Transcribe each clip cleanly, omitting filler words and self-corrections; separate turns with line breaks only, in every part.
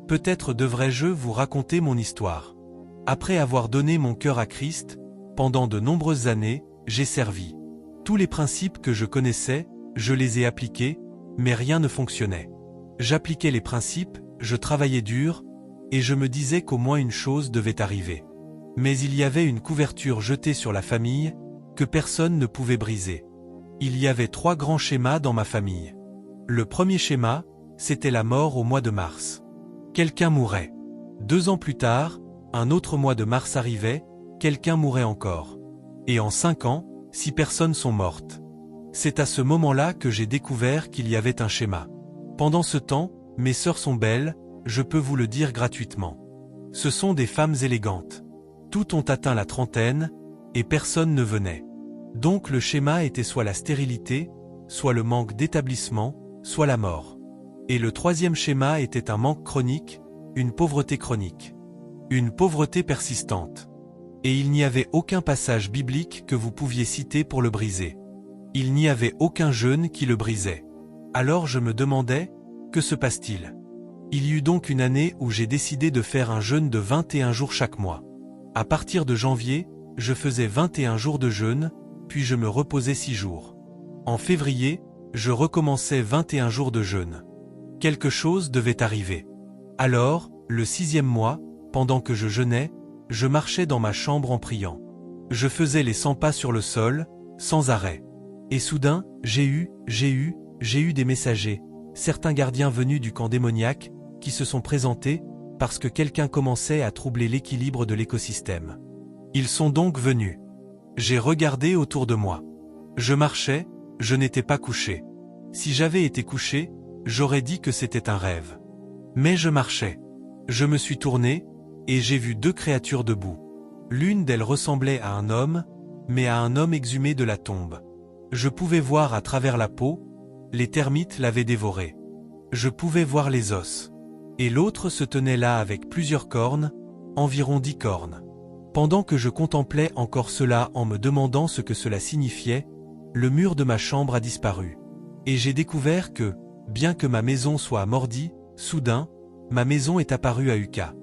Peut-être devrais-je vous raconter mon histoire. Après avoir donné mon cœur à Christ, pendant de nombreuses années, j'ai servi. Tous les principes que je connaissais, je les ai appliqués, mais rien ne fonctionnait. J'appliquais les principes, je travaillais dur, et je me disais qu'au moins une chose devait arriver. Mais il y avait une couverture jetée sur la famille, que personne ne pouvait briser. Il y avait 3 grands schémas dans ma famille. Le premier schéma, c'était la mort au mois de mars. Quelqu'un mourait. 2 ans plus tard, un autre mois de mars arrivait, quelqu'un mourait encore. Et en 5 ans, 6 personnes sont mortes. C'est à ce moment-là que j'ai découvert qu'il y avait un schéma. Pendant ce temps, mes sœurs sont belles, je peux vous le dire gratuitement. Ce sont des femmes élégantes. Toutes ont atteint la trentaine, et personne ne venait. Donc le schéma était soit la stérilité, soit le manque d'établissement, soit la mort. Et le troisième schéma était un manque chronique, une pauvreté chronique. Une pauvreté persistante. Et il n'y avait aucun passage biblique que vous pouviez citer pour le briser. Il n'y avait aucun jeûne qui le brisait. Alors je me demandais, que se passe-t-il? Il y eut donc une année où j'ai décidé de faire un jeûne de 21 jours chaque mois. À partir de janvier, je faisais 21 jours de jeûne, puis je me reposais 6 jours. En février, je recommençais 21 jours de jeûne. Quelque chose devait arriver. Alors, le 6e mois, pendant que je jeûnais, je marchais dans ma chambre en priant. Je faisais les 100 pas sur le sol, sans arrêt. Et soudain, j'ai eu des messagers, certains gardiens venus du camp démoniaque, qui se sont présentés, parce que quelqu'un commençait à troubler l'équilibre de l'écosystème. Ils sont donc venus. J'ai regardé autour de moi. Je marchais, je n'étais pas couché. Si j'avais été couché, j'aurais dit que c'était un rêve. Mais je marchais. Je me suis tourné, et j'ai vu 2 créatures debout. L'une d'elles ressemblait à un homme, mais à un homme exhumé de la tombe. Je pouvais voir à travers la peau, les termites l'avaient dévoré. Je pouvais voir les os. Et l'autre se tenait là avec plusieurs cornes, environ 10 cornes. Pendant que je contemplais encore cela en me demandant ce que cela signifiait, le mur de ma chambre a disparu. Et j'ai découvert que, bien que ma maison soit amordie, soudain, ma maison est apparue à Uka.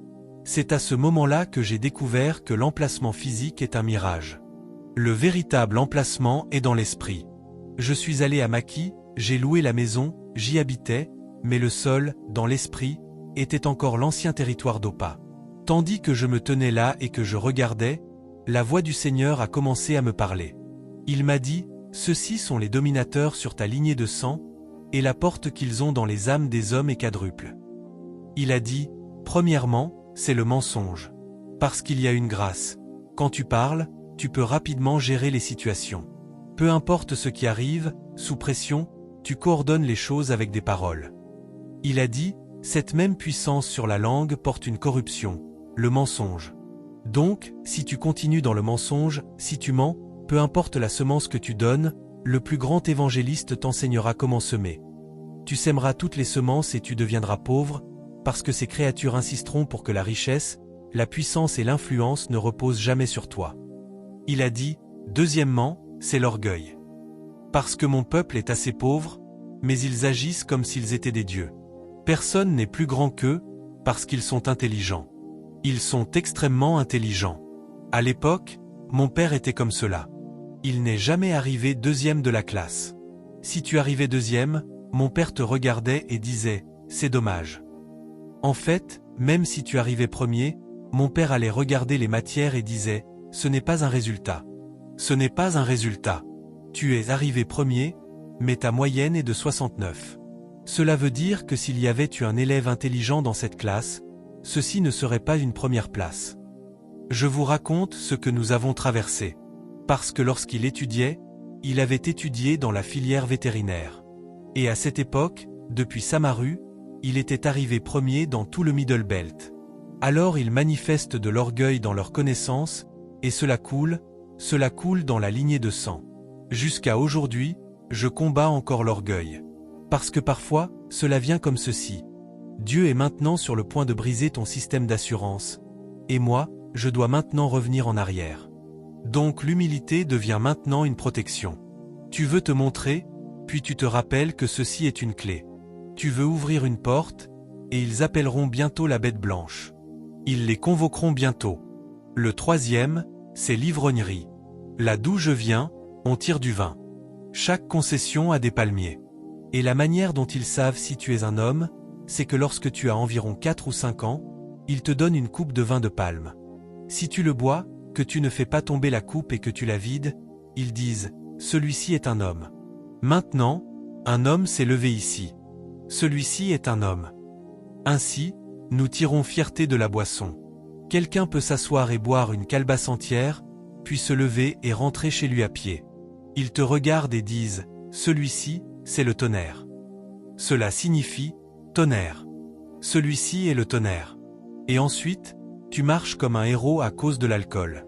C'est à ce moment-là que j'ai découvert que l'emplacement physique est un mirage. Le véritable emplacement est dans l'esprit. Je suis allé à Maki, j'ai loué la maison, j'y habitais, mais le sol, dans l'esprit, était encore l'ancien territoire d'Opa. Tandis que je me tenais là et que je regardais, la voix du Seigneur a commencé à me parler. Il m'a dit, « Ceux-ci sont les dominateurs sur ta lignée de sang, et la porte qu'ils ont dans les âmes des hommes est quadruple. » Il a dit, « Premièrement, c'est le mensonge. Parce qu'il y a une grâce. Quand tu parles, tu peux rapidement gérer les situations. Peu importe ce qui arrive, sous pression, tu coordonnes les choses avec des paroles. » Il a dit, « Cette même puissance sur la langue porte une corruption, le mensonge. Donc, si tu continues dans le mensonge, si tu mens, peu importe la semence que tu donnes, le plus grand évangéliste t'enseignera comment semer. Tu sèmeras toutes les semences et tu deviendras pauvre, parce que ces créatures insisteront pour que la richesse, la puissance et l'influence ne reposent jamais sur toi. » Il a dit, « Deuxièmement, c'est l'orgueil. Parce que mon peuple est assez pauvre, mais ils agissent comme s'ils étaient des dieux. Personne n'est plus grand qu'eux, parce qu'ils sont intelligents. Ils sont extrêmement intelligents. À l'époque, mon père était comme cela. Il n'est jamais arrivé 2e de la classe. Si tu arrivais 2e, mon père te regardait et disait, « C'est dommage. » En fait, même si tu arrivais 1er, mon père allait regarder les matières et disait, « Ce n'est pas un résultat. Ce n'est pas un résultat. Tu es arrivé 1er, mais ta moyenne est de 69. » Cela veut dire que s'il y avait eu un élève intelligent dans cette classe, ceci ne serait pas une première place. Je vous raconte ce que nous avons traversé. Parce que lorsqu'il étudiait, il avait étudié dans la filière vétérinaire. Et à cette époque, depuis Samaru, il était arrivé 1er dans tout le Middle Belt. Alors ils manifestent de l'orgueil dans leurs connaissances, et cela coule dans la lignée de sang. Jusqu'à aujourd'hui, je combats encore l'orgueil. Parce que parfois, cela vient comme ceci. Dieu est maintenant sur le point de briser ton système d'assurance. Et moi, je dois maintenant revenir en arrière. Donc l'humilité devient maintenant une protection. Tu veux te montrer, puis tu te rappelles que ceci est une clé. Tu veux ouvrir une porte, et ils appelleront bientôt la bête blanche. Ils les convoqueront bientôt. Le troisième, c'est l'ivrognerie. Là d'où je viens, on tire du vin. Chaque concession a des palmiers. Et la manière dont ils savent si tu es un homme, c'est que lorsque tu as environ 4 ou 5 ans, ils te donnent une coupe de vin de palme. Si tu le bois, que tu ne fais pas tomber la coupe et que tu la vides, ils disent « Celui-ci est un homme ». Maintenant, un homme s'est levé ici. Celui-ci est un homme. Ainsi, nous tirons fierté de la boisson. Quelqu'un peut s'asseoir et boire une calebasse entière, puis se lever et rentrer chez lui à pied. Ils te regardent et disent « Celui-ci, c'est le tonnerre ». Cela signifie « tonnerre ». Celui-ci est le tonnerre. Et ensuite, tu marches comme un héros à cause de l'alcool.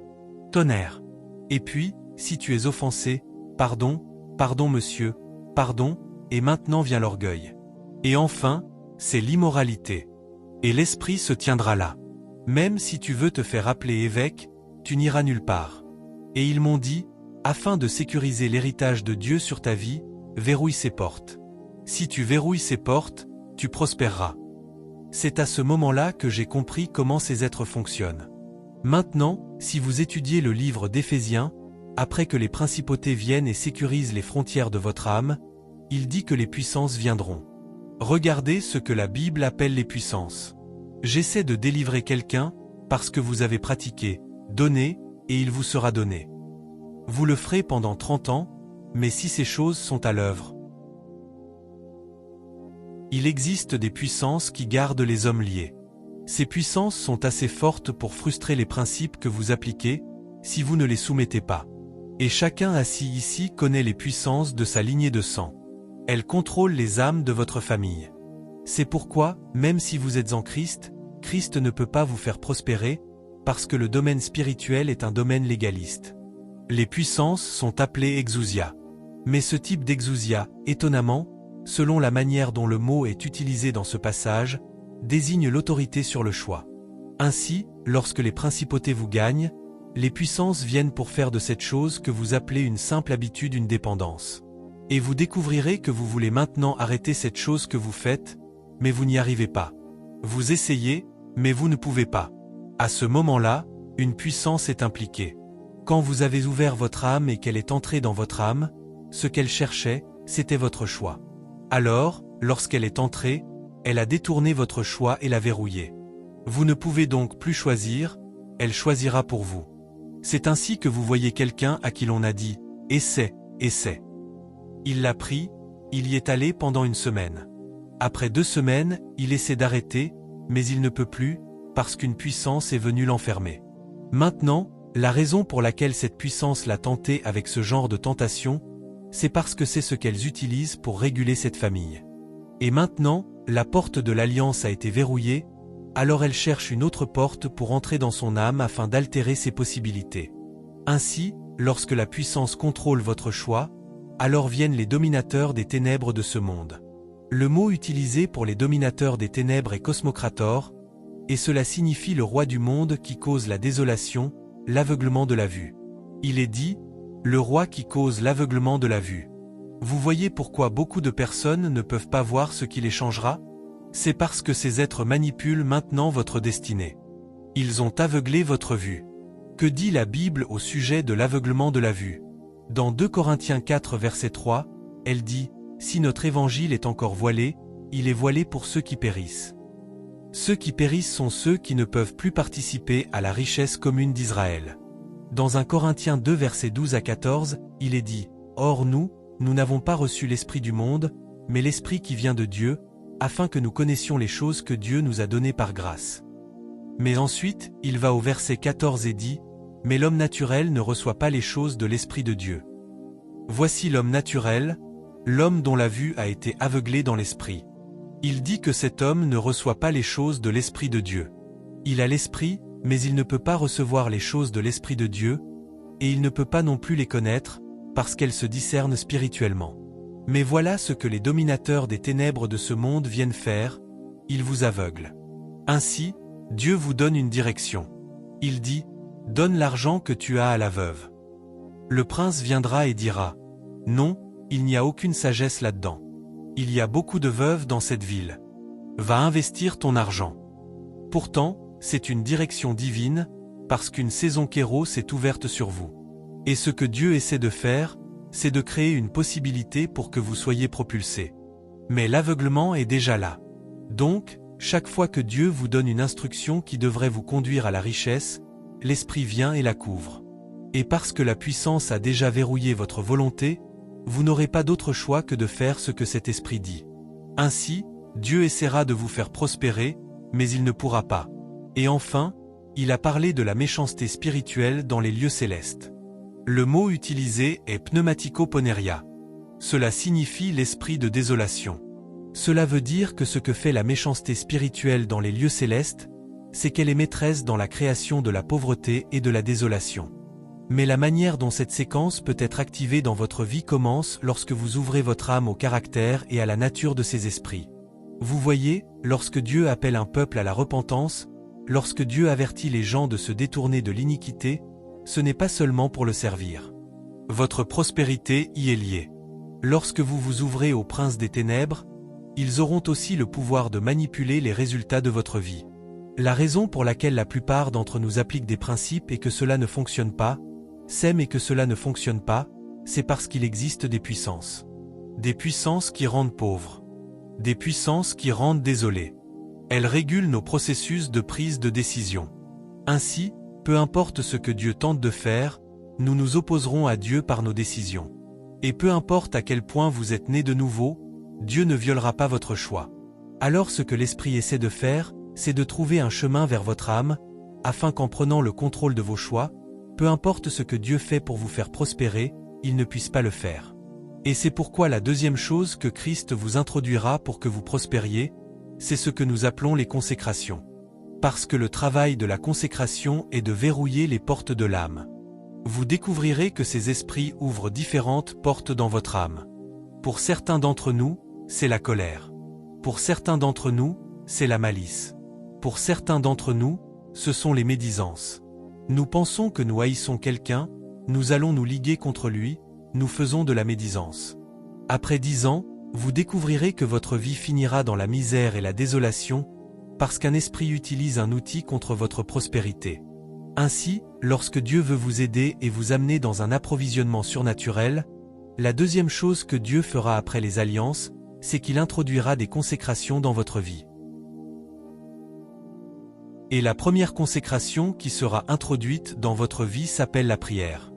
Tonnerre. Et puis, si tu es offensé, pardon, pardon monsieur, pardon, et maintenant vient l'orgueil. Et enfin, c'est l'immoralité. Et l'esprit se tiendra là. Même si tu veux te faire appeler évêque, tu n'iras nulle part. Et ils m'ont dit, afin de sécuriser l'héritage de Dieu sur ta vie, verrouille ces portes. Si tu verrouilles ces portes, tu prospéreras. C'est à ce moment-là que j'ai compris comment ces êtres fonctionnent. Maintenant, si vous étudiez le livre d'Éphésiens, après que les principautés viennent et sécurisent les frontières de votre âme, il dit que les puissances viendront. Regardez ce que la Bible appelle les puissances. J'essaie de délivrer quelqu'un, parce que vous avez pratiqué, donnez, et il vous sera donné. Vous le ferez pendant 30 ans, mais si ces choses sont à l'œuvre. Il existe des puissances qui gardent les hommes liés. Ces puissances sont assez fortes pour frustrer les principes que vous appliquez, si vous ne les soumettez pas. Et chacun assis ici connaît les puissances de sa lignée de sang. Elles contrôlent les âmes de votre famille. C'est pourquoi, même si vous êtes en Christ, Christ ne peut pas vous faire prospérer, parce que le domaine spirituel est un domaine légaliste. Les puissances sont appelées exousia. Mais ce type d'exousia, étonnamment, selon la manière dont le mot est utilisé dans ce passage, désigne l'autorité sur le choix. Ainsi, lorsque les principautés vous gagnent, les puissances viennent pour faire de cette chose que vous appelez une simple habitude une dépendance. Et vous découvrirez que vous voulez maintenant arrêter cette chose que vous faites, mais vous n'y arrivez pas. Vous essayez, mais vous ne pouvez pas. À ce moment-là, une puissance est impliquée. Quand vous avez ouvert votre âme et qu'elle est entrée dans votre âme, ce qu'elle cherchait, c'était votre choix. Alors, lorsqu'elle est entrée, elle a détourné votre choix et l'a verrouillé. Vous ne pouvez donc plus choisir, elle choisira pour vous. C'est ainsi que vous voyez quelqu'un à qui l'on a dit « Essaie, essaie ». Il l'a pris, il y est allé pendant 1 semaine. Après 2 semaines, il essaie d'arrêter, mais il ne peut plus, parce qu'une puissance est venue l'enfermer. Maintenant, la raison pour laquelle cette puissance l'a tenté avec ce genre de tentation, c'est parce que c'est ce qu'elles utilisent pour réguler cette famille. Et maintenant, la porte de l'alliance a été verrouillée, alors elle cherche une autre porte pour entrer dans son âme afin d'altérer ses possibilités. Ainsi, lorsque la puissance contrôle votre choix, alors viennent les dominateurs des ténèbres de ce monde. Le mot utilisé pour les dominateurs des ténèbres est cosmocrator, et cela signifie le roi du monde qui cause la désolation, l'aveuglement de la vue. Il est dit, le roi qui cause l'aveuglement de la vue. Vous voyez pourquoi beaucoup de personnes ne peuvent pas voir ce qui les changera? C'est parce que ces êtres manipulent maintenant votre destinée. Ils ont aveuglé votre vue. Que dit la Bible au sujet de l'aveuglement de la vue? Dans 2 Corinthiens 4 verset 3, elle dit « Si notre évangile est encore voilé, il est voilé pour ceux qui périssent. » Ceux qui périssent sont ceux qui ne peuvent plus participer à la richesse commune d'Israël. Dans 1 Corinthiens 2 verset 12 à 14, il est dit « Or nous n'avons pas reçu l'esprit du monde, mais l'esprit qui vient de Dieu, afin que nous connaissions les choses que Dieu nous a données par grâce. » Mais ensuite, il va au verset 14 et dit « Mais l'homme naturel ne reçoit pas les choses de l'Esprit de Dieu. » Voici l'homme naturel, l'homme dont la vue a été aveuglée dans l'esprit. Il dit que cet homme ne reçoit pas les choses de l'Esprit de Dieu. Il a l'Esprit, mais il ne peut pas recevoir les choses de l'Esprit de Dieu, et il ne peut pas non plus les connaître, parce qu'elles se discernent spirituellement. Mais voilà ce que les dominateurs des ténèbres de ce monde viennent faire, ils vous aveuglent. Ainsi, Dieu vous donne une direction. Il dit, « Donne l'argent que tu as à la veuve. » Le prince viendra et dira, « Non, il n'y a aucune sagesse là-dedans. Il y a beaucoup de veuves dans cette ville. Va investir ton argent. Pourtant, c'est une direction divine, parce qu'une saison Kéros est ouverte sur vous. Et ce que Dieu essaie de faire, c'est de créer une possibilité pour que vous soyez propulsé. Mais l'aveuglement est déjà là. Donc, chaque fois que Dieu vous donne une instruction qui devrait vous conduire à la richesse, l'Esprit vient et la couvre. Et parce que la puissance a déjà verrouillé votre volonté, vous n'aurez pas d'autre choix que de faire ce que cet Esprit dit. Ainsi, Dieu essaiera de vous faire prospérer, mais il ne pourra pas. Et enfin, il a parlé de la méchanceté spirituelle dans les lieux célestes. Le mot utilisé est pneumatico-poneria. Cela signifie l'esprit de désolation. Cela veut dire que ce que fait la méchanceté spirituelle dans les lieux célestes, c'est qu'elle est maîtresse dans la création de la pauvreté et de la désolation. Mais la manière dont cette séquence peut être activée dans votre vie commence lorsque vous ouvrez votre âme au caractère et à la nature de ces esprits. Vous voyez, lorsque Dieu appelle un peuple à la repentance, lorsque Dieu avertit les gens de se détourner de l'iniquité, ce n'est pas seulement pour le servir. Votre prospérité y est liée. Lorsque vous vous ouvrez aux princes des ténèbres, ils auront aussi le pouvoir de manipuler les résultats de votre vie. La raison pour laquelle la plupart d'entre nous appliquent des principes et que cela ne fonctionne pas, sème et que cela ne fonctionne pas, c'est parce qu'il existe des puissances. Des puissances qui rendent pauvres. Des puissances qui rendent désolés. Elles régulent nos processus de prise de décision. Ainsi, peu importe ce que Dieu tente de faire, nous nous opposerons à Dieu par nos décisions. Et peu importe à quel point vous êtes né de nouveau, Dieu ne violera pas votre choix. Alors ce que l'Esprit essaie de faire, c'est de trouver un chemin vers votre âme, afin qu'en prenant le contrôle de vos choix, peu importe ce que Dieu fait pour vous faire prospérer, il ne puisse pas le faire. Et c'est pourquoi la deuxième chose que Christ vous introduira pour que vous prospériez, c'est ce que nous appelons les consécrations. Parce que le travail de la consécration est de verrouiller les portes de l'âme. Vous découvrirez que ces esprits ouvrent différentes portes dans votre âme. Pour certains d'entre nous, c'est la colère. Pour certains d'entre nous, c'est la malice. Pour certains d'entre nous, ce sont les médisances. Nous pensons que nous haïssons quelqu'un, nous allons nous liguer contre lui, nous faisons de la médisance. Après 10 ans, vous découvrirez que votre vie finira dans la misère et la désolation, parce qu'un esprit utilise un outil contre votre prospérité. Ainsi, lorsque Dieu veut vous aider et vous amener dans un approvisionnement surnaturel, la deuxième chose que Dieu fera après les alliances, c'est qu'il introduira des consécrations dans votre vie. Et la première consécration qui sera introduite dans votre vie s'appelle la prière.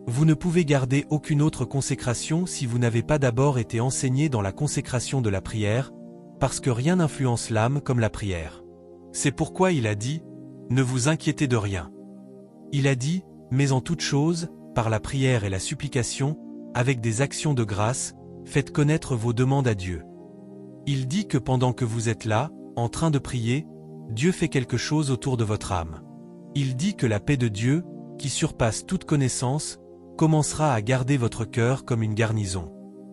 Vous ne pouvez garder aucune autre consécration si vous n'avez pas d'abord été enseigné dans la consécration de la prière, parce que rien n'influence l'âme comme la prière. C'est pourquoi il a dit, « Ne vous inquiétez de rien ». Il a dit, « Mais en toute chose, par la prière et la supplication, avec des actions de grâce, faites connaître vos demandes à Dieu. » Il dit que pendant que vous êtes là, en train de prier, Dieu fait quelque chose autour de votre âme. Il dit que la paix de Dieu, qui surpasse toute connaissance, commencera à garder votre cœur comme une garnison.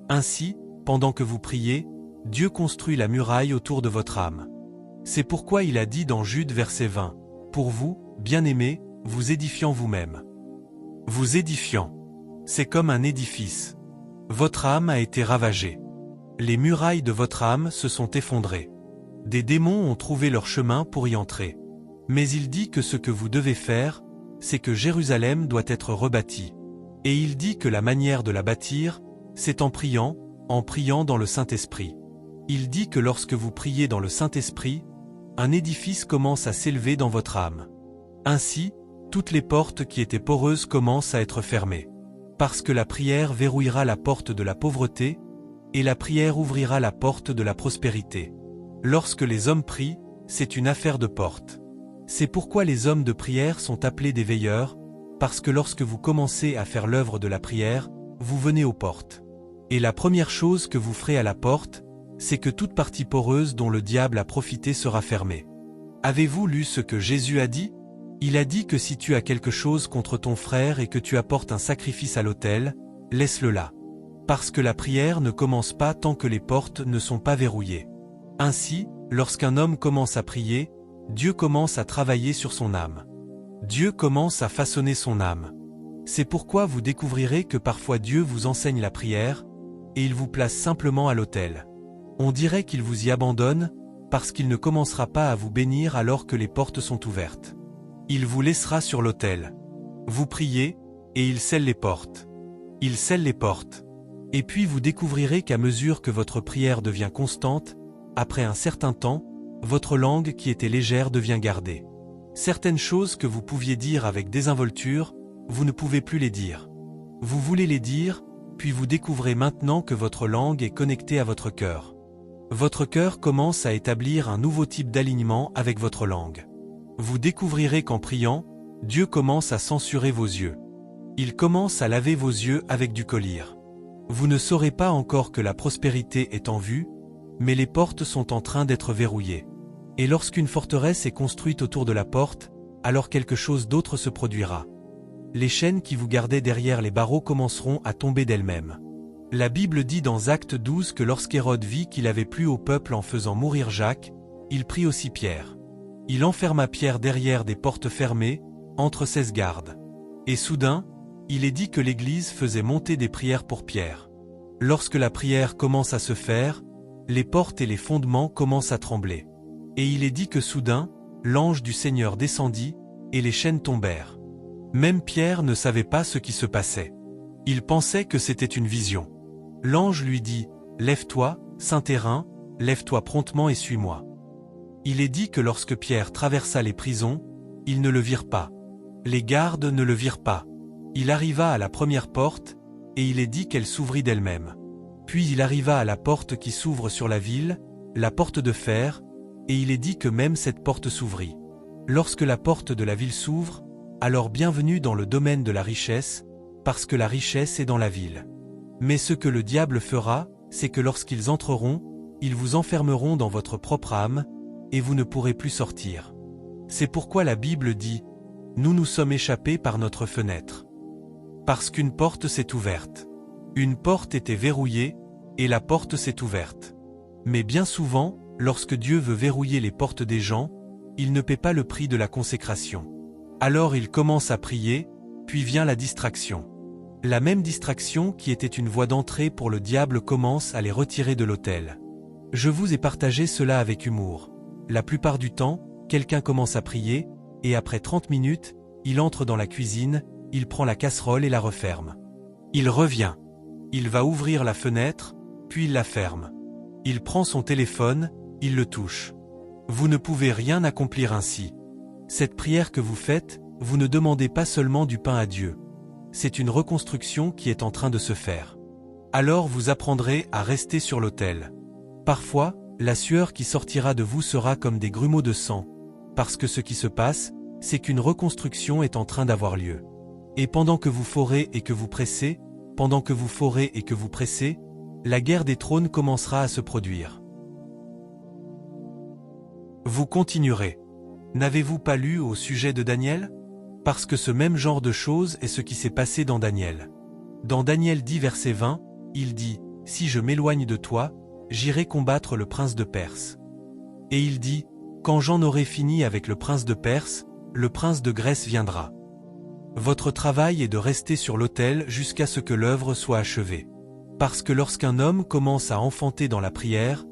Ainsi, pendant que vous priez, Dieu construit la muraille autour de votre âme. C'est pourquoi il a dit dans Jude verset 20, « Pour vous, bien-aimés, vous édifiant vous-même. » Vous édifiant. C'est comme un édifice. Votre âme a été ravagée. Les murailles de votre âme se sont effondrées. Des démons ont trouvé leur chemin pour y entrer. Mais il dit que ce que vous devez faire, c'est que Jérusalem doit être rebâtie. Et il dit que la manière de la bâtir, c'est en priant dans le Saint-Esprit. Il dit que lorsque vous priez dans le Saint-Esprit, un édifice commence à s'élever dans votre âme. Ainsi, toutes les portes qui étaient poreuses commencent à être fermées. Parce que la prière verrouillera la porte de la pauvreté, et la prière ouvrira la porte de la prospérité. Lorsque les hommes prient, c'est une affaire de porte. C'est pourquoi les hommes de prière sont appelés des veilleurs, parce que lorsque vous commencez à faire l'œuvre de la prière, vous venez aux portes. Et la première chose que vous ferez à la porte, c'est que toute partie poreuse dont le diable a profité sera fermée. Avez-vous lu ce que Jésus a dit? Il a dit que si tu as quelque chose contre ton frère et que tu apportes un sacrifice à l'autel, laisse-le là. Parce que la prière ne commence pas tant que les portes ne sont pas verrouillées. Ainsi, lorsqu'un homme commence à prier, Dieu commence à travailler sur son âme. Dieu commence à façonner son âme. C'est pourquoi vous découvrirez que parfois Dieu vous enseigne la prière, et il vous place simplement à l'autel. On dirait qu'il vous y abandonne, parce qu'il ne commencera pas à vous bénir alors que les portes sont ouvertes. Il vous laissera sur l'autel. Vous priez, et il scelle les portes. Il scelle les portes. Et puis vous découvrirez qu'à mesure que votre prière devient constante, après un certain temps, votre langue qui était légère devient gardée. Certaines choses que vous pouviez dire avec désinvolture, vous ne pouvez plus les dire. Vous voulez les dire, puis vous découvrez maintenant que votre langue est connectée à votre cœur. Votre cœur commence à établir un nouveau type d'alignement avec votre langue. Vous découvrirez qu'en priant, Dieu commence à censurer vos yeux. Il commence à laver vos yeux avec du collyre. Vous ne saurez pas encore que la prospérité est en vue, mais les portes sont en train d'être verrouillées. Et lorsqu'une forteresse est construite autour de la porte, alors quelque chose d'autre se produira. Les chaînes qui vous gardaient derrière les barreaux commenceront à tomber d'elles-mêmes. La Bible dit dans Actes 12 que lorsqu'Hérode vit qu'il avait plu au peuple en faisant mourir Jacques, il prit aussi Pierre. Il enferma Pierre derrière des portes fermées, entre 16 gardes. Et soudain, il est dit que l'Église faisait monter des prières pour Pierre. Lorsque la prière commence à se faire, les portes et les fondements commencent à trembler. Et il est dit que soudain, l'ange du Seigneur descendit, et les chaînes tombèrent. Même Pierre ne savait pas ce qui se passait. Il pensait que c'était une vision. L'ange lui dit, « Lève-toi, Saint-Hérin, lève-toi promptement et suis-moi. » Il est dit que lorsque Pierre traversa les prisons, ils ne le virent pas. Les gardes ne le virent pas. Il arriva à la première porte, et il est dit qu'elle s'ouvrit d'elle-même. Puis il arriva à la porte qui s'ouvre sur la ville, la porte de fer, et il est dit que même cette porte s'ouvrit. Lorsque la porte de la ville s'ouvre, alors bienvenue dans le domaine de la richesse, parce que la richesse est dans la ville. Mais ce que le diable fera, c'est que lorsqu'ils entreront, ils vous enfermeront dans votre propre âme, et vous ne pourrez plus sortir. C'est pourquoi la Bible dit, « Nous nous sommes échappés par notre fenêtre. » Parce qu'une porte s'est ouverte. Une porte était verrouillée, et la porte s'est ouverte. Mais bien souvent, lorsque Dieu veut verrouiller les portes des gens, il ne paie pas le prix de la consécration. Alors il commence à prier, puis vient la distraction. La même distraction qui était une voie d'entrée pour le diable commence à les retirer de l'autel. Je vous ai partagé cela avec humour. La plupart du temps, quelqu'un commence à prier, et après 30 minutes, il entre dans la cuisine, il prend la casserole et la referme. Il revient. Il va ouvrir la fenêtre, puis il la ferme. Il prend son téléphone, il le touche. Vous ne pouvez rien accomplir ainsi. Cette prière que vous faites, vous ne demandez pas seulement du pain à Dieu. C'est une reconstruction qui est en train de se faire. Alors vous apprendrez à rester sur l'autel. Parfois, la sueur qui sortira de vous sera comme des grumeaux de sang, parce que ce qui se passe, c'est qu'une reconstruction est en train d'avoir lieu. Et pendant que vous forez et que vous pressez, pendant que vous forez et que vous pressez, la guerre des trônes commencera à se produire. Vous continuerez. N'avez-vous pas lu au sujet de Daniel ? Parce que ce même genre de choses est ce qui s'est passé dans Daniel. Dans Daniel 10 verset 20, il dit, « Si je m'éloigne de toi, j'irai combattre le prince de Perse. » Et il dit, « Quand j'en aurai fini avec le prince de Perse, le prince de Grèce viendra. » Votre travail est de rester sur l'autel jusqu'à ce que l'œuvre soit achevée. Parce que lorsqu'un homme commence à enfanter dans la prière,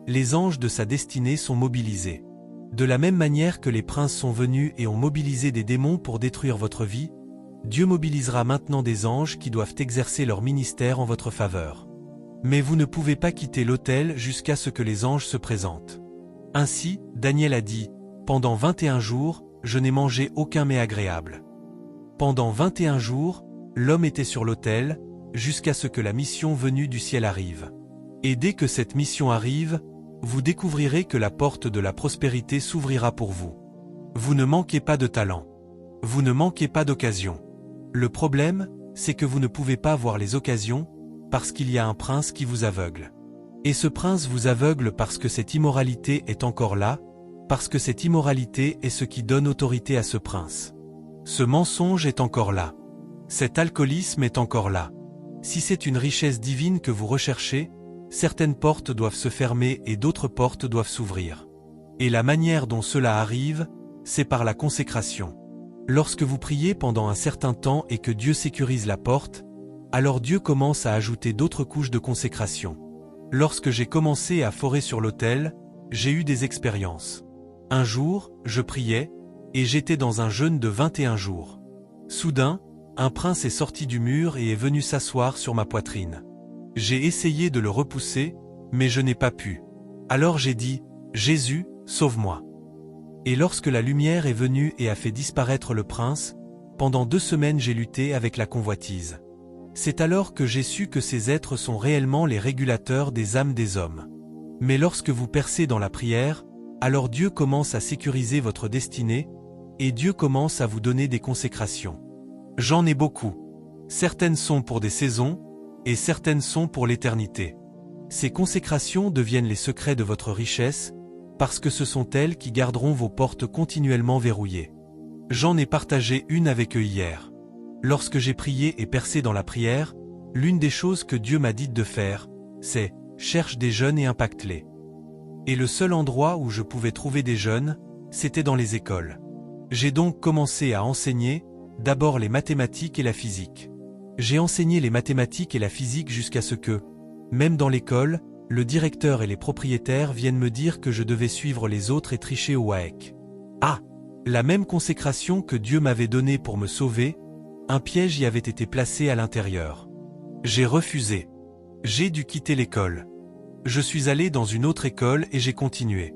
les anges de sa destinée sont mobilisés. De la même manière que les princes sont venus et ont mobilisé des démons pour détruire votre vie, Dieu mobilisera maintenant des anges qui doivent exercer leur ministère en votre faveur. Mais vous ne pouvez pas quitter l'autel jusqu'à ce que les anges se présentent. Ainsi, Daniel a dit, « Pendant 21 jours, je n'ai mangé aucun mets agréable. » Pendant 21 jours, l'homme était sur l'autel, jusqu'à ce que la mission venue du ciel arrive. Et dès que cette mission arrive, vous découvrirez que la porte de la prospérité s'ouvrira pour vous. Vous ne manquez pas de talent. Vous ne manquez pas d'occasion. Le problème, c'est que vous ne pouvez pas voir les occasions, parce qu'il y a un prince qui vous aveugle. Et ce prince vous aveugle parce que cette immoralité est encore là, parce que cette immoralité est ce qui donne autorité à ce prince. Ce mensonge est encore là. Cet alcoolisme est encore là. Si c'est une richesse divine que vous recherchez, certaines portes doivent se fermer et d'autres portes doivent s'ouvrir. Et la manière dont cela arrive, c'est par la consécration. Lorsque vous priez pendant un certain temps et que Dieu sécurise la porte, alors Dieu commence à ajouter d'autres couches de consécration. Lorsque j'ai commencé à forer sur l'autel, j'ai eu des expériences. Un jour, je priais, et j'étais dans un jeûne de 21 jours. Soudain, un prince est sorti du mur et est venu s'asseoir sur ma poitrine. J'ai essayé de le repousser, mais je n'ai pas pu. Alors j'ai dit, « Jésus, sauve-moi » ». Et lorsque la lumière est venue et a fait disparaître le prince, pendant 2 semaines j'ai lutté avec la convoitise. C'est alors que j'ai su que ces êtres sont réellement les régulateurs des âmes des hommes. Mais lorsque vous percez dans la prière, alors Dieu commence à sécuriser votre destinée, et Dieu commence à vous donner des consécrations. J'en ai beaucoup. Certaines sont pour des saisons, et certaines sont pour l'éternité. Ces consécrations deviennent les secrets de votre richesse, parce que ce sont elles qui garderont vos portes continuellement verrouillées. J'en ai partagé une avec eux hier. Lorsque j'ai prié et percé dans la prière, l'une des choses que Dieu m'a dites de faire, c'est « cherche des jeunes et impacte-les ». Et le seul endroit où je pouvais trouver des jeunes, c'était dans les écoles. J'ai donc commencé à enseigner, d'abord les mathématiques et la physique. J'ai enseigné les mathématiques et la physique jusqu'à ce que, même dans l'école, le directeur et les propriétaires viennent me dire que je devais suivre les autres et tricher au WAEC. Ah! La même consécration que Dieu m'avait donnée pour me sauver, un piège y avait été placé à l'intérieur. J'ai refusé. J'ai dû quitter l'école. Je suis allé dans une autre école et j'ai continué.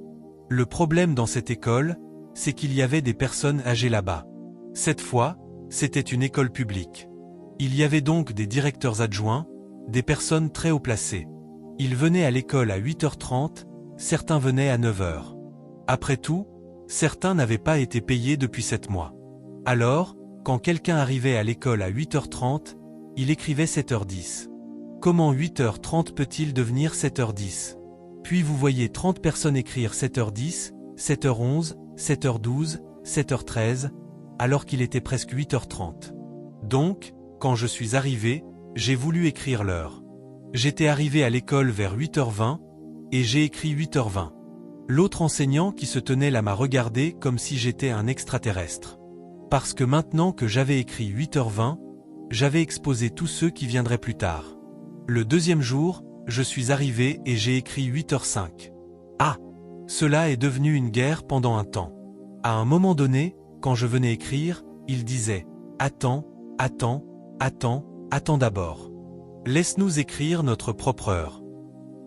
Le problème dans cette école, c'est qu'il y avait des personnes âgées là-bas. Cette fois, c'était une école publique. Il y avait donc des directeurs adjoints, des personnes très haut placées. Ils venaient à l'école à 8h30, certains venaient à 9h. Après tout, certains n'avaient pas été payés depuis 7 mois. Alors, quand quelqu'un arrivait à l'école à 8h30, il écrivait 7h10. Comment 8h30 peut-il devenir 7h10? Puis vous voyez 30 personnes écrire 7h10, 7h11, 7h12, 7h13, alors qu'il était presque 8h30. Donc, quand je suis arrivé, j'ai voulu écrire l'heure. J'étais arrivé à l'école vers 8h20, et j'ai écrit 8h20. L'autre enseignant qui se tenait là m'a regardé comme si j'étais un extraterrestre. Parce que maintenant que j'avais écrit 8h20, j'avais exposé tous ceux qui viendraient plus tard. Le deuxième jour, je suis arrivé et j'ai écrit 8h05. Ah! Cela est devenu une guerre pendant un temps. À un moment donné, quand je venais écrire, il disait « Attends, attends, attends, attends d'abord. Laisse-nous écrire notre propre heure. »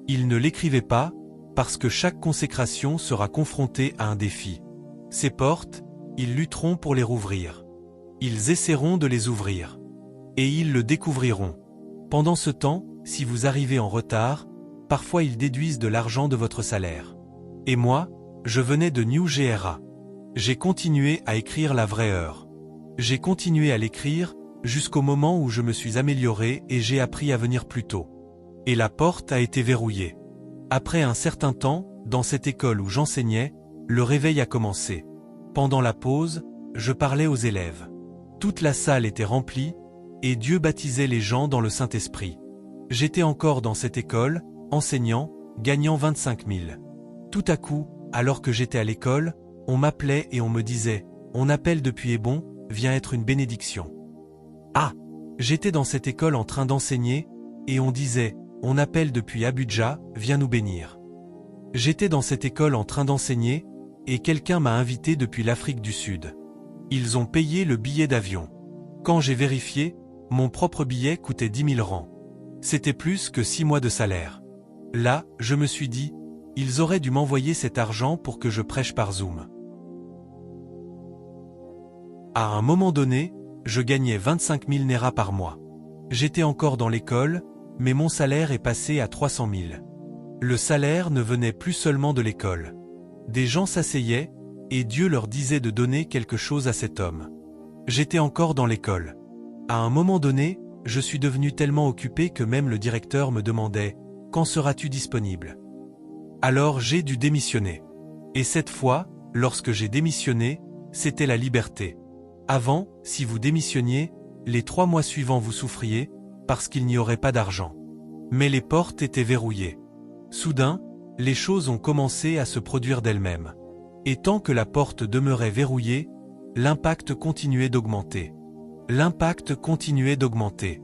Il ne l'écrivait pas, parce que chaque consécration sera confrontée à un défi. Ces portes, ils lutteront pour les rouvrir. Ils essaieront de les ouvrir. Et ils le découvriront. Pendant ce temps, si vous arrivez en retard, parfois ils déduisent de l'argent de votre salaire. Et moi, je venais de New GRA. J'ai continué à écrire la vraie heure. J'ai continué à l'écrire, jusqu'au moment où je me suis amélioré et j'ai appris à venir plus tôt. Et la porte a été verrouillée. Après un certain temps, dans cette école où j'enseignais, le réveil a commencé. Pendant la pause, je parlais aux élèves. Toute la salle était remplie, et Dieu baptisait les gens dans le Saint-Esprit. J'étais encore dans cette école, enseignant, gagnant 25 000. Tout à coup, alors que j'étais à l'école, on m'appelait et on me disait « On appelle depuis Hébon, viens être une bénédiction ». Ah! J'étais dans cette école en train d'enseigner, et on disait « On appelle depuis Abuja, viens nous bénir ». J'étais dans cette école en train d'enseigner, et quelqu'un m'a invité depuis l'Afrique du Sud. Ils ont payé le billet d'avion. Quand j'ai vérifié, mon propre billet coûtait 10 000 rands. C'était plus que 6 mois de salaire. Là, je me suis dit, ils auraient dû m'envoyer cet argent pour que je prêche par Zoom. À un moment donné, je gagnais 25 000 Naira par mois. J'étais encore dans l'école, mais mon salaire est passé à 300 000. Le salaire ne venait plus seulement de l'école. Des gens s'asseyaient, et Dieu leur disait de donner quelque chose à cet homme. J'étais encore dans l'école. À un moment donné, je suis devenu tellement occupé que même le directeur me demandait « Quand seras-tu disponible ?» Alors j'ai dû démissionner. Et cette fois, lorsque j'ai démissionné, c'était la liberté. Avant, si vous démissionniez, les 3 mois suivants vous souffriez, parce qu'il n'y aurait pas d'argent. Mais les portes étaient verrouillées. Soudain, les choses ont commencé à se produire d'elles-mêmes. Et tant que la porte demeurait verrouillée, l'impact continuait d'augmenter. L'impact continuait d'augmenter.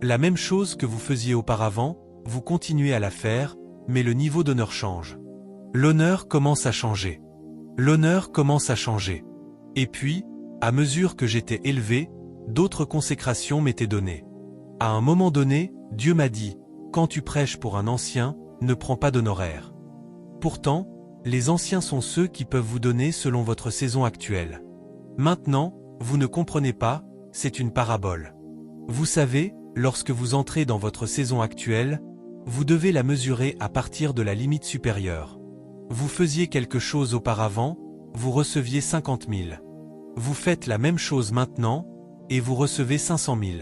La même chose que vous faisiez auparavant, vous continuez à la faire, mais le niveau d'honneur change. L'honneur commence à changer. L'honneur commence à changer. Et puis, à mesure que j'étais élevé, d'autres consécrations m'étaient données. À un moment donné, Dieu m'a dit, « Quand tu prêches pour un ancien, ne prends pas d'honoraires. » Pourtant, les anciens sont ceux qui peuvent vous donner selon votre saison actuelle. Maintenant, vous ne comprenez pas, c'est une parabole. Vous savez, lorsque vous entrez dans votre saison actuelle, vous devez la mesurer à partir de la limite supérieure. Vous faisiez quelque chose auparavant, vous receviez 50 000. Vous faites la même chose maintenant, et vous recevez 500 000.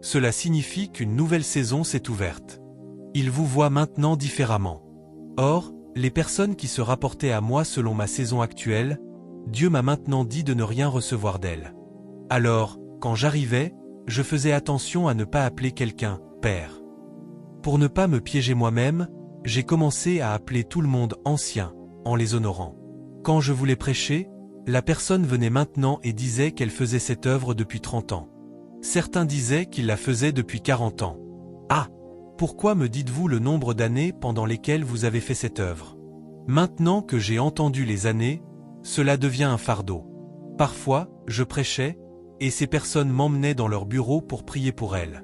Cela signifie qu'une nouvelle saison s'est ouverte. Il vous voit maintenant différemment. Or, les personnes qui se rapportaient à moi selon ma saison actuelle, Dieu m'a maintenant dit de ne rien recevoir d'elles. Alors, quand j'arrivais, je faisais attention à ne pas appeler quelqu'un « Père ». Pour ne pas me piéger moi-même, j'ai commencé à appeler tout le monde « ancien » en les honorant. Quand je voulais prêcher, la personne venait maintenant et disait qu'elle faisait cette œuvre depuis 30 ans. Certains disaient qu'ils la faisaient depuis 40 ans. Ah! Pourquoi me dites-vous le nombre d'années pendant lesquelles vous avez fait cette œuvre? Maintenant que j'ai entendu les années, cela devient un fardeau. Parfois, je prêchais, et ces personnes m'emmenaient dans leur bureau pour prier pour elles.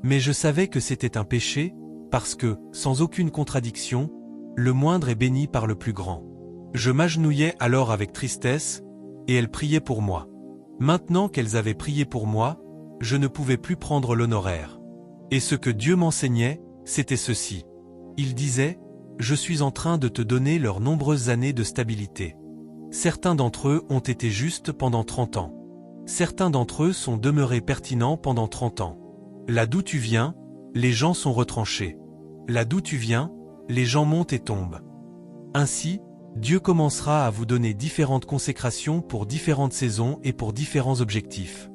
Mais je savais que c'était un péché, parce que, sans aucune contradiction, le moindre est béni par le plus grand. Je m'agenouillais alors avec tristesse, et elles priaient pour moi. Maintenant qu'elles avaient prié pour moi, je ne pouvais plus prendre l'honoraire. Et ce que Dieu m'enseignait, c'était ceci. Il disait, « Je suis en train de te donner leurs nombreuses années de stabilité. Certains d'entre eux ont été justes pendant 30 ans. Certains d'entre eux sont demeurés pertinents pendant 30 ans. Là d'où tu viens, les gens sont retranchés. Là d'où tu viens, les gens montent et tombent. » Ainsi, Dieu commencera à vous donner différentes consécrations pour différentes saisons et pour différents objectifs.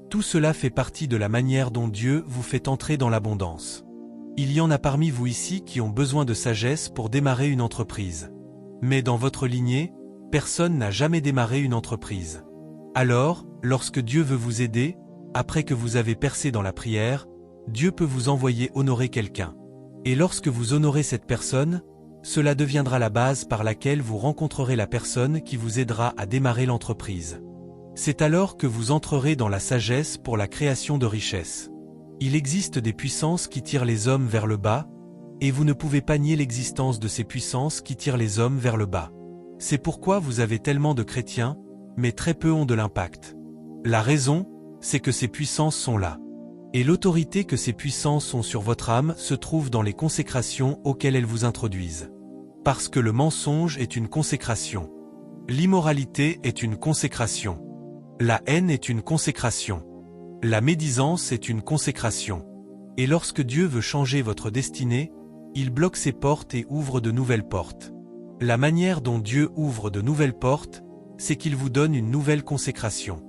Tout cela fait partie de la manière dont Dieu vous fait entrer dans l'abondance. Il y en a parmi vous ici qui ont besoin de sagesse pour démarrer une entreprise. Mais dans votre lignée, personne n'a jamais démarré une entreprise. Alors, lorsque Dieu veut vous aider, après que vous avez percé dans la prière, Dieu peut vous envoyer honorer quelqu'un. Et lorsque vous honorez cette personne, cela deviendra la base par laquelle vous rencontrerez la personne qui vous aidera à démarrer l'entreprise. C'est alors que vous entrerez dans la sagesse pour la création de richesses. Il existe des puissances qui tirent les hommes vers le bas, et vous ne pouvez pas nier l'existence de ces puissances qui tirent les hommes vers le bas. C'est pourquoi vous avez tellement de chrétiens, mais très peu ont de l'impact. La raison, c'est que ces puissances sont là. Et l'autorité que ces puissances ont sur votre âme se trouve dans les consécrations auxquelles elles vous introduisent. Parce que le mensonge est une consécration. L'immoralité est une consécration. La haine est une consécration. La médisance est une consécration. Et lorsque Dieu veut changer votre destinée, il bloque ses portes et ouvre de nouvelles portes. La manière dont Dieu ouvre de nouvelles portes, c'est qu'il vous donne une nouvelle consécration.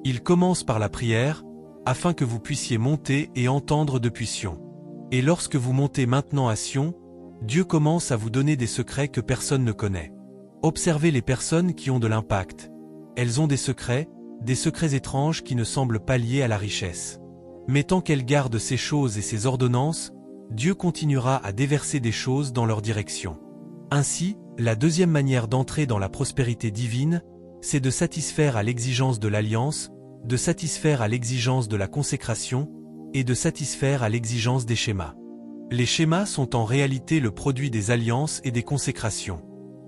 Il commence par la prière, afin que vous puissiez monter et entendre depuis Sion. Et lorsque vous montez maintenant à Sion, Dieu commence à vous donner des secrets que personne ne connaît. Observez les personnes qui ont de l'impact. Elles ont des secrets étranges qui ne semblent pas liés à la richesse. Mais tant qu'elles gardent ces choses et ces ordonnances, Dieu continuera à déverser des choses dans leur direction. Ainsi, la deuxième manière d'entrer dans la prospérité divine, c'est de satisfaire à l'exigence de l'alliance, de satisfaire à l'exigence de la consécration, et de satisfaire à l'exigence des schémas. Les schémas sont en réalité le produit des alliances et des consécrations.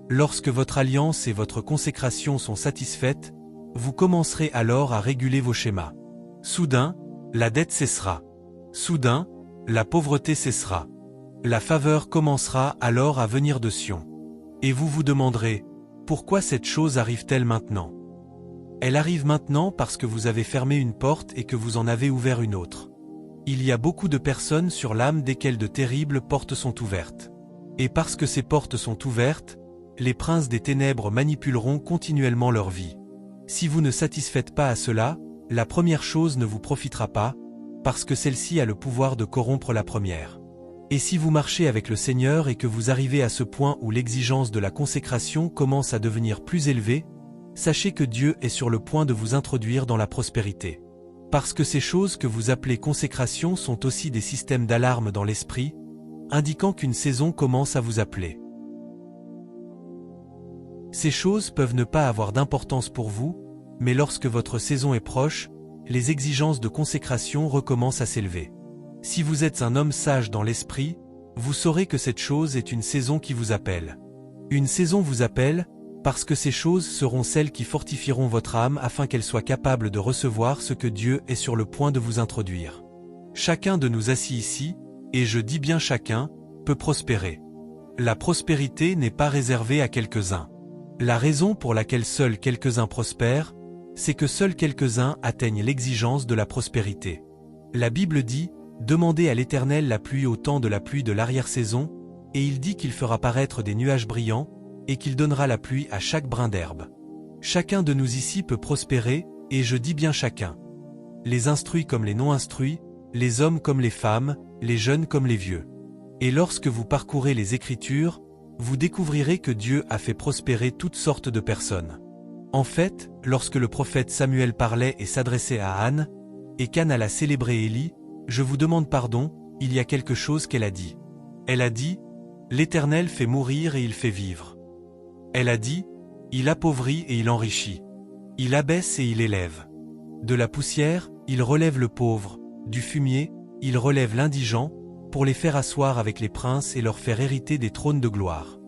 Lorsque votre alliance et votre consécration sont satisfaites, vous commencerez alors à réguler vos schémas. Soudain, la dette cessera. Soudain, la pauvreté cessera. La faveur commencera alors à venir de Sion. Et vous vous demanderez, pourquoi cette chose arrive-t-elle maintenant? Elle arrive maintenant parce que vous avez fermé une porte et que vous en avez ouvert une autre. Il y a beaucoup de personnes sur l'âme desquelles de terribles portes sont ouvertes. Et parce que ces portes sont ouvertes, les princes des ténèbres manipuleront continuellement leur vie. Si vous ne satisfaites pas à cela, la première chose ne vous profitera pas, parce que celle-ci a le pouvoir de corrompre la première. Et si vous marchez avec le Seigneur et que vous arrivez à ce point où l'exigence de la consécration commence à devenir plus élevée, sachez que Dieu est sur le point de vous introduire dans la prospérité. Parce que ces choses que vous appelez consécration sont aussi des systèmes d'alarme dans l'esprit, indiquant qu'une saison commence à vous appeler. Ces choses peuvent ne pas avoir d'importance pour vous, mais lorsque votre saison est proche, les exigences de consécration recommencent à s'élever. Si vous êtes un homme sage dans l'esprit, vous saurez que cette chose est une saison qui vous appelle. Une saison vous appelle, parce que ces choses seront celles qui fortifieront votre âme afin qu'elle soit capable de recevoir ce que Dieu est sur le point de vous introduire. Chacun de nous assis ici, et je dis bien chacun, peut prospérer. La prospérité n'est pas réservée à quelques-uns. La raison pour laquelle seuls quelques-uns prospèrent, c'est que seuls quelques-uns atteignent l'exigence de la prospérité. La Bible dit, « Demandez à l'Éternel la pluie au temps de la pluie de l'arrière-saison, et il dit qu'il fera paraître des nuages brillants, et qu'il donnera la pluie à chaque brin d'herbe. » Chacun de nous ici peut prospérer, et je dis bien chacun. Les instruits comme les non-instruits, les hommes comme les femmes, les jeunes comme les vieux. Et lorsque vous parcourez les Écritures, vous découvrirez que Dieu a fait prospérer toutes sortes de personnes. En fait, lorsque le prophète Samuel parlait et s'adressait à Anne, et qu'Anne alla célébrer Élie, je vous demande pardon, il y a quelque chose qu'elle a dit. Elle a dit, « L'Éternel fait mourir et il fait vivre. » Elle a dit, « Il appauvrit et il enrichit. Il abaisse et il élève. De la poussière, il relève le pauvre, du fumier, il relève l'indigent, pour les faire asseoir avec les princes et leur faire hériter des trônes de gloire. »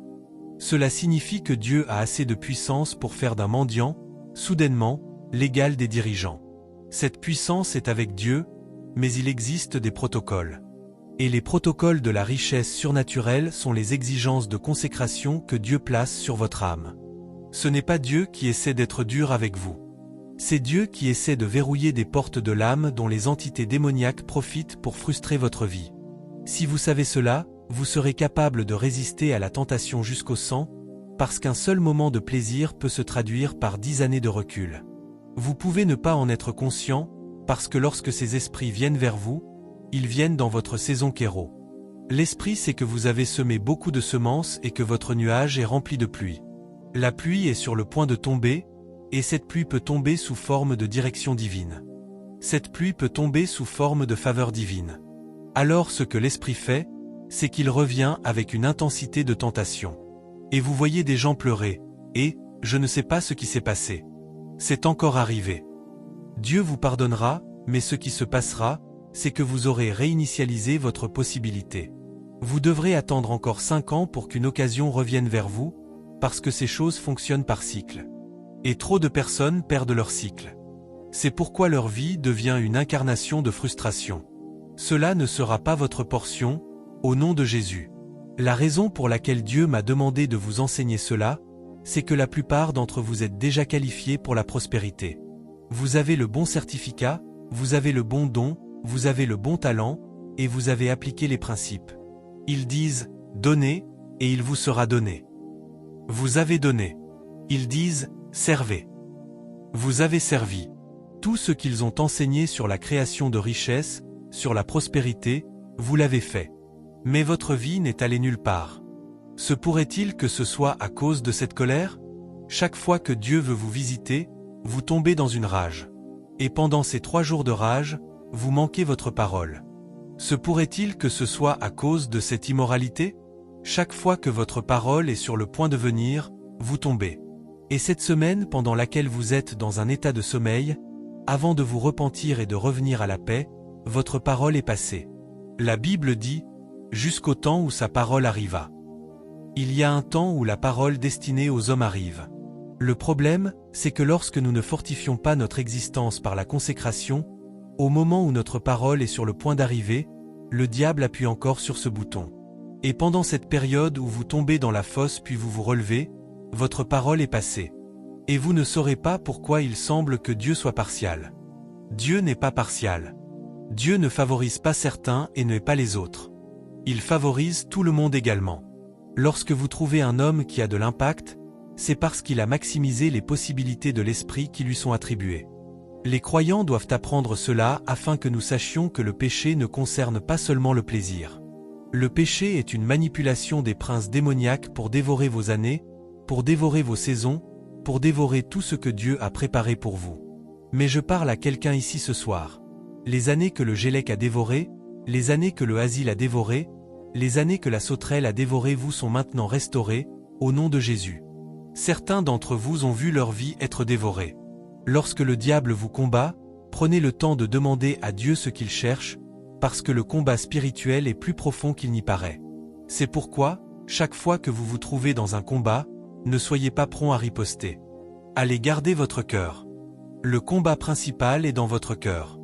Cela signifie que Dieu a assez de puissance pour faire d'un mendiant, soudainement, l'égal des dirigeants. Cette puissance est avec Dieu, mais il existe des protocoles. Et les protocoles de la richesse surnaturelle sont les exigences de consécration que Dieu place sur votre âme. Ce n'est pas Dieu qui essaie d'être dur avec vous. C'est Dieu qui essaie de verrouiller des portes de l'âme dont les entités démoniaques profitent pour frustrer votre vie. Si vous savez cela, vous serez capable de résister à la tentation jusqu'au sang, parce qu'un seul moment de plaisir peut se traduire par 10 années de recul. Vous pouvez ne pas en être conscient, parce que lorsque ces esprits viennent vers vous, ils viennent dans votre saison kéro. L'esprit sait que vous avez semé beaucoup de semences et que votre nuage est rempli de pluie. La pluie est sur le point de tomber, et cette pluie peut tomber sous forme de direction divine. Cette pluie peut tomber sous forme de faveur divine. Alors ce que l'esprit fait, c'est qu'il revient avec une intensité de tentation. Et vous voyez des gens pleurer, et, je ne sais pas ce qui s'est passé. C'est encore arrivé. Dieu vous pardonnera, mais ce qui se passera, c'est que vous aurez réinitialisé votre possibilité. Vous devrez attendre encore 5 ans pour qu'une occasion revienne vers vous, parce que ces choses fonctionnent par cycle. Et trop de personnes perdent leur cycle. C'est pourquoi leur vie devient une incarnation de frustration. Cela ne sera pas votre portion, au nom de Jésus. La raison pour laquelle Dieu m'a demandé de vous enseigner cela, c'est que la plupart d'entre vous êtes déjà qualifiés pour la prospérité. Vous avez le bon certificat, vous avez le bon don, vous avez le bon talent, et vous avez appliqué les principes. Ils disent « Donnez, et il vous sera donné ». Vous avez donné. Ils disent « Servez ». Vous avez servi. Tout ce qu'ils ont enseigné sur la création de richesses, sur la prospérité, vous l'avez fait. Mais votre vie n'est allée nulle part. Se pourrait-il que ce soit à cause de cette colère? Chaque fois que Dieu veut vous visiter, vous tombez dans une rage. Et pendant ces 3 jours de rage, vous manquez votre parole. Se pourrait-il que ce soit à cause de cette immoralité? Chaque fois que votre parole est sur le point de venir, vous tombez. Et cette semaine pendant laquelle vous êtes dans un état de sommeil, avant de vous repentir et de revenir à la paix, votre parole est passée. La Bible dit, jusqu'au temps où sa parole arriva. Il y a un temps où la parole destinée aux hommes arrive. Le problème, c'est que lorsque nous ne fortifions pas notre existence par la consécration, au moment où notre parole est sur le point d'arriver, le diable appuie encore sur ce bouton. Et pendant cette période où vous tombez dans la fosse puis vous vous relevez, votre parole est passée. Et vous ne saurez pas pourquoi il semble que Dieu soit partial. Dieu n'est pas partial. Dieu ne favorise pas certains et ne pas les autres. Il favorise tout le monde également. Lorsque vous trouvez un homme qui a de l'impact, c'est parce qu'il a maximisé les possibilités de l'esprit qui lui sont attribuées. Les croyants doivent apprendre cela afin que nous sachions que le péché ne concerne pas seulement le plaisir. Le péché est une manipulation des princes démoniaques pour dévorer vos années, pour dévorer vos saisons, pour dévorer tout ce que Dieu a préparé pour vous. Mais je parle à quelqu'un ici ce soir. Les années que le gélec a dévorées, les années que le asile a dévorées, les années que la sauterelle a dévorées vous sont maintenant restaurées, au nom de Jésus. Certains d'entre vous ont vu leur vie être dévorée. Lorsque le diable vous combat, prenez le temps de demander à Dieu ce qu'il cherche, parce que le combat spirituel est plus profond qu'il n'y paraît. C'est pourquoi, chaque fois que vous vous trouvez dans un combat, ne soyez pas prompt à riposter. Allez garder votre cœur. Le combat principal est dans votre cœur.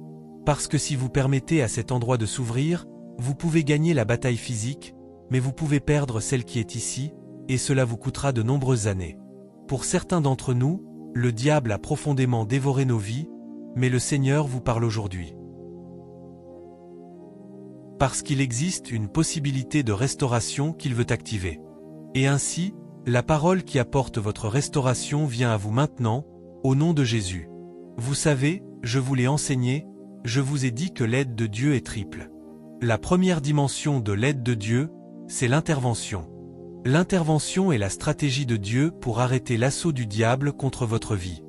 Parce que si vous permettez à cet endroit de s'ouvrir, vous pouvez gagner la bataille physique, mais vous pouvez perdre celle qui est ici, et cela vous coûtera de nombreuses années. Pour certains d'entre nous, le diable a profondément dévoré nos vies, mais le Seigneur vous parle aujourd'hui. Parce qu'il existe une possibilité de restauration qu'il veut activer. Et ainsi, la parole qui apporte votre restauration vient à vous maintenant, au nom de Jésus. Vous savez, je vous l'ai enseigné, je vous ai dit que l'aide de Dieu est triple. La première dimension de l'aide de Dieu, c'est l'intervention. L'intervention est la stratégie de Dieu pour arrêter l'assaut du diable contre votre vie.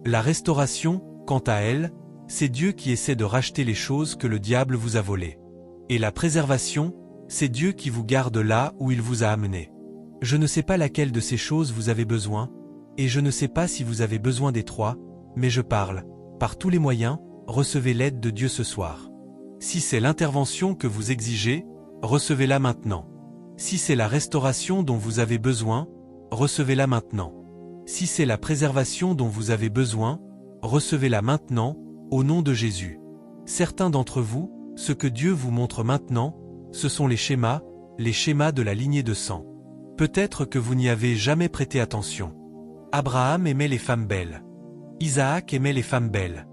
La restauration, quant à elle, c'est Dieu qui essaie de racheter les choses que le diable vous a volées. Et la préservation, c'est Dieu qui vous garde là où il vous a amené. Je ne sais pas laquelle de ces choses vous avez besoin, et je ne sais pas si vous avez besoin des trois, mais je parle, par tous les moyens, recevez l'aide de Dieu ce soir. Si c'est l'intervention que vous exigez, recevez-la maintenant. Si c'est la restauration dont vous avez besoin, recevez-la maintenant. Si c'est la préservation dont vous avez besoin, recevez-la maintenant, au nom de Jésus. Certains d'entre vous, ce que Dieu vous montre maintenant, ce sont les schémas de la lignée de sang. Peut-être que vous n'y avez jamais prêté attention. Abraham aimait les femmes belles. Isaac aimait les femmes belles.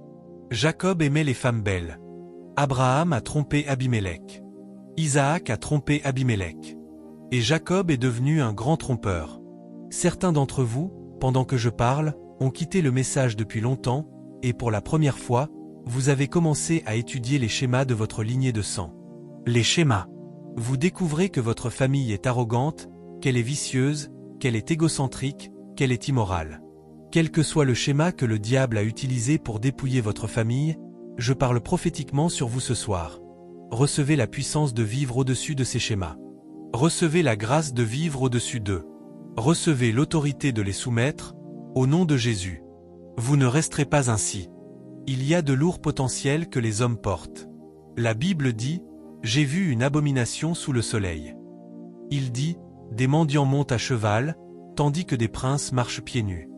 Jacob aimait les femmes belles. Abraham a trompé Abimélec. Isaac a trompé Abimélec. Et Jacob est devenu un grand trompeur. Certains d'entre vous, pendant que je parle, ont quitté le message depuis longtemps, et pour la première fois, vous avez commencé à étudier les schémas de votre lignée de sang. Les schémas. Vous découvrez que votre famille est arrogante, qu'elle est vicieuse, qu'elle est égocentrique, qu'elle est immorale. Quel que soit le schéma que le diable a utilisé pour dépouiller votre famille, je parle prophétiquement sur vous ce soir. Recevez la puissance de vivre au-dessus de ces schémas. Recevez la grâce de vivre au-dessus d'eux. Recevez l'autorité de les soumettre, au nom de Jésus. Vous ne resterez pas ainsi. Il y a de lourds potentiels que les hommes portent. La Bible dit, « J'ai vu une abomination sous le soleil ». Il dit, « Des mendiants montent à cheval, tandis que des princes marchent pieds nus. »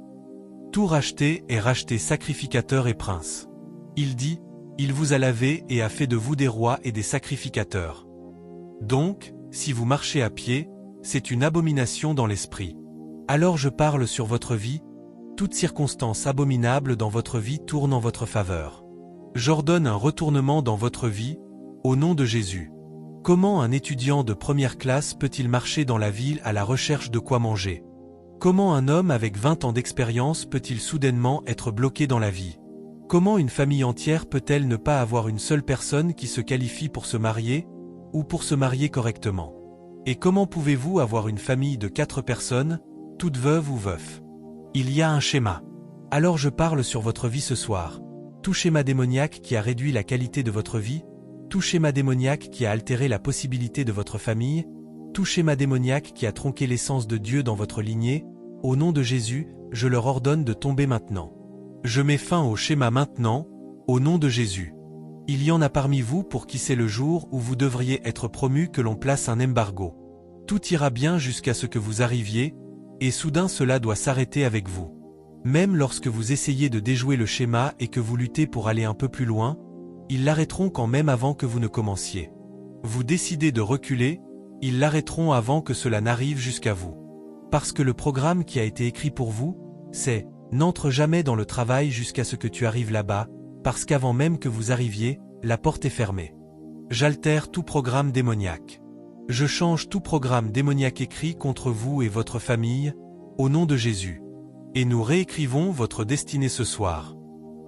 Tout racheté est racheté sacrificateur et prince. Il dit, « Il vous a lavé et a fait de vous des rois et des sacrificateurs. » Donc, si vous marchez à pied, c'est une abomination dans l'esprit. Alors je parle sur votre vie, toute circonstance abominable dans votre vie tourne en votre faveur. J'ordonne un retournement dans votre vie, au nom de Jésus. Comment un étudiant de première classe peut-il marcher dans la ville à la recherche de quoi manger? Comment un homme avec 20 ans d'expérience peut-il soudainement être bloqué dans la vie? Comment une famille entière peut-elle ne pas avoir une seule personne qui se qualifie pour se marier, ou pour se marier correctement? Et comment pouvez-vous avoir une famille de 4 personnes, toutes veuves ou veufs? Il y a un schéma. Alors je parle sur votre vie ce soir. Tout schéma démoniaque qui a réduit la qualité de votre vie, tout schéma démoniaque qui a altéré la possibilité de votre famille, tout schéma démoniaque qui a tronqué l'essence de Dieu dans votre lignée, au nom de Jésus, je leur ordonne de tomber maintenant. Je mets fin au schéma maintenant, au nom de Jésus. Il y en a parmi vous pour qui c'est le jour où vous devriez être promu que l'on place un embargo. Tout ira bien jusqu'à ce que vous arriviez, et soudain cela doit s'arrêter avec vous. Même lorsque vous essayez de déjouer le schéma et que vous luttez pour aller un peu plus loin, ils l'arrêteront quand même avant que vous ne commenciez. Vous décidez de reculer, ils l'arrêteront avant que cela n'arrive jusqu'à vous. Parce que le programme qui a été écrit pour vous, c'est « N'entre jamais dans le travail jusqu'à ce que tu arrives là-bas, parce qu'avant même que vous arriviez, la porte est fermée. » J'altère tout programme démoniaque. Je change tout programme démoniaque écrit contre vous et votre famille, au nom de Jésus. Et nous réécrivons votre destinée ce soir.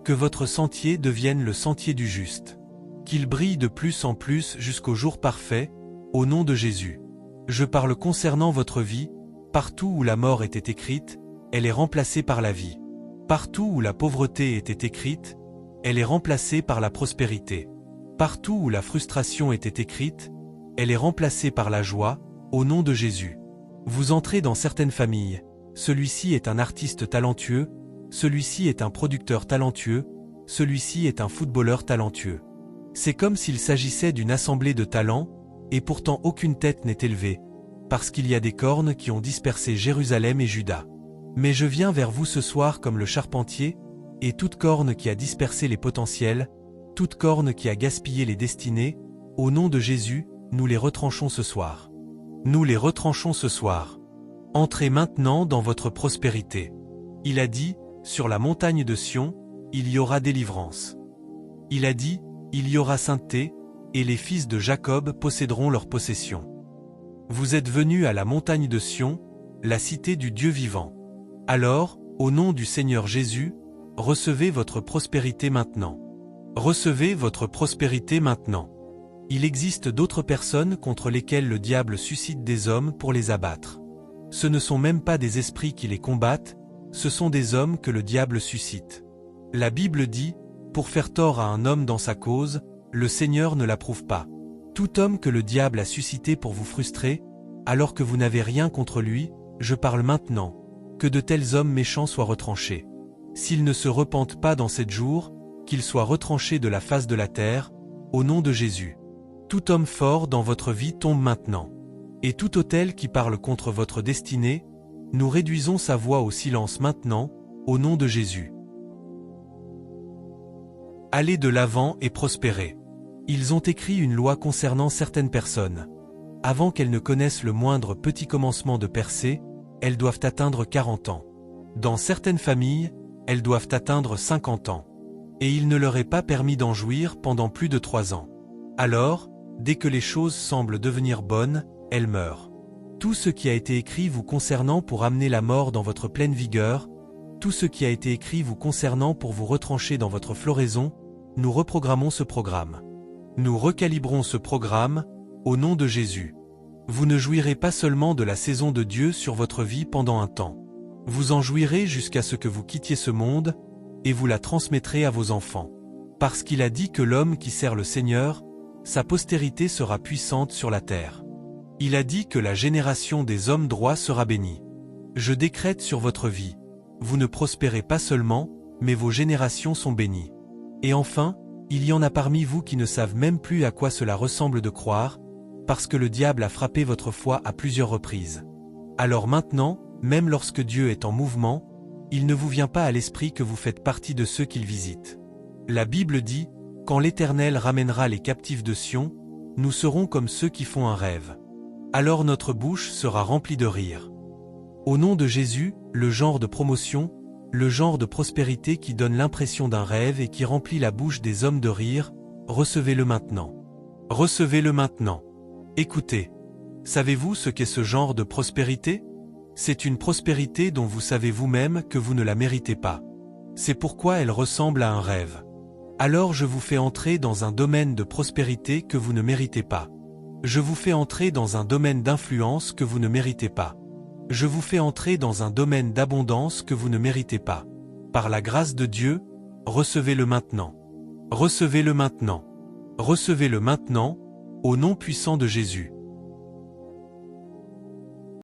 Que votre sentier devienne le sentier du juste. Qu'il brille de plus en plus jusqu'au jour parfait, au nom de Jésus. Je parle concernant votre vie, partout où la mort était écrite, elle est remplacée par la vie. Partout où la pauvreté était écrite, elle est remplacée par la prospérité. Partout où la frustration était écrite, elle est remplacée par la joie, au nom de Jésus. Vous entrez dans certaines familles, celui-ci est un artiste talentueux, celui-ci est un producteur talentueux, celui-ci est un footballeur talentueux. C'est comme s'il s'agissait d'une assemblée de talents, et pourtant aucune tête n'est élevée, parce qu'il y a des cornes qui ont dispersé Jérusalem et Juda. Mais je viens vers vous ce soir comme le charpentier, et toute corne qui a dispersé les potentiels, toute corne qui a gaspillé les destinées, au nom de Jésus, nous les retranchons ce soir. Nous les retranchons ce soir. Entrez maintenant dans votre prospérité. Il a dit, sur la montagne de Sion, il y aura délivrance. Il a dit, il y aura sainteté, et les fils de Jacob posséderont leur possession. Vous êtes venus à la montagne de Sion, la cité du Dieu vivant. Alors, au nom du Seigneur Jésus, recevez votre prospérité maintenant. Recevez votre prospérité maintenant. Il existe d'autres personnes contre lesquelles le diable suscite des hommes pour les abattre. Ce ne sont même pas des esprits qui les combattent, ce sont des hommes que le diable suscite. La Bible dit, pour faire tort à un homme dans sa cause, le Seigneur ne l'approuve pas. Tout homme que le diable a suscité pour vous frustrer, alors que vous n'avez rien contre lui, je parle maintenant, que de tels hommes méchants soient retranchés. S'ils ne se repentent pas dans 7 jours, qu'ils soient retranchés de la face de la terre, au nom de Jésus. Tout homme fort dans votre vie tombe maintenant. Et tout autel qui parle contre votre destinée, nous réduisons sa voix au silence maintenant, au nom de Jésus. Allez de l'avant et prospérez. Ils ont écrit une loi concernant certaines personnes. Avant qu'elles ne connaissent le moindre petit commencement de percée, elles doivent atteindre 40 ans. Dans certaines familles, elles doivent atteindre 50 ans. Et il ne leur est pas permis d'en jouir pendant plus de 3 ans. Alors, dès que les choses semblent devenir bonnes, elles meurent. Tout ce qui a été écrit vous concernant pour amener la mort dans votre pleine vigueur, tout ce qui a été écrit vous concernant pour vous retrancher dans votre floraison, nous reprogrammons ce programme. Nous recalibrons ce programme, au nom de Jésus. Vous ne jouirez pas seulement de la saison de Dieu sur votre vie pendant un temps. Vous en jouirez jusqu'à ce que vous quittiez ce monde, et vous la transmettrez à vos enfants. Parce qu'il a dit que l'homme qui sert le Seigneur, sa postérité sera puissante sur la terre. Il a dit que la génération des hommes droits sera bénie. Je décrète sur votre vie. Vous ne prospérez pas seulement, mais vos générations sont bénies. Et enfin, il y en a parmi vous qui ne savent même plus à quoi cela ressemble de croire, parce que le diable a frappé votre foi à plusieurs reprises. Alors maintenant, même lorsque Dieu est en mouvement, il ne vous vient pas à l'esprit que vous faites partie de ceux qu'il visite. La Bible dit, quand l'Éternel ramènera les captifs de Sion, nous serons comme ceux qui font un rêve. Alors notre bouche sera remplie de rire. Au nom de Jésus, le genre de promotion, le genre de prospérité qui donne l'impression d'un rêve et qui remplit la bouche des hommes de rire, recevez-le maintenant. Recevez-le maintenant. Écoutez. Savez-vous ce qu'est ce genre de prospérité? C'est une prospérité dont vous savez vous-même que vous ne la méritez pas. C'est pourquoi elle ressemble à un rêve. Alors je vous fais entrer dans un domaine de prospérité que vous ne méritez pas. Je vous fais entrer dans un domaine d'influence que vous ne méritez pas. Je vous fais entrer dans un domaine d'abondance que vous ne méritez pas. Par la grâce de Dieu, recevez-le maintenant. Recevez-le maintenant. Recevez-le maintenant, au nom puissant de Jésus.